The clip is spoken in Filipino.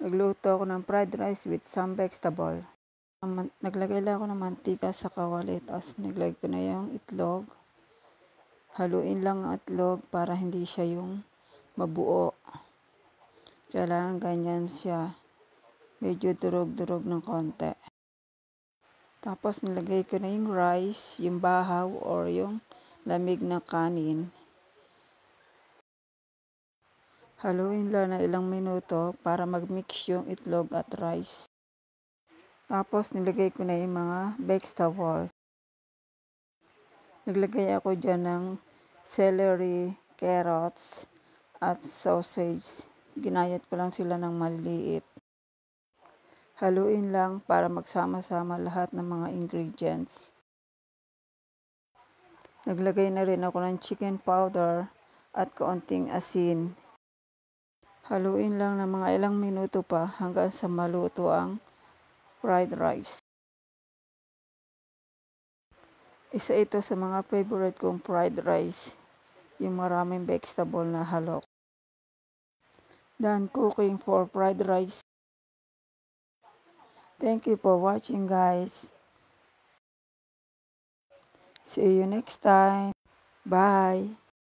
Nagluto ako ng fried rice with some vegetable. Naglagay lang ako ng mantika sa kawali, tapos naglagay ko na yung itlog. Haluin lang ang itlog para hindi siya yung mabuo. Kailangan ganyan siya. Medyo durog-durog ng konti. Tapos nilagay ko na yung rice, yung bahaw or yung lamig na kanin. Haluin lang na ilang minuto para mag-mix yung itlog at rice. Tapos nilagay ko na yung mga vegetable. Naglagay ako dyan ng celery, carrots, at sausage. Ginayat ko lang sila ng maliliit. Haluin lang para magsama-sama lahat ng mga ingredients. Naglagay na rin ako ng chicken powder at kaunting asin. Haluin lang ng mga ilang minuto pa hanggang sa maluto ang fried rice. Isa ito sa mga favorite kong fried rice, yung maraming vegetable na halok. Done cooking for fried rice. Thank you for watching, guys. See you next time. Bye.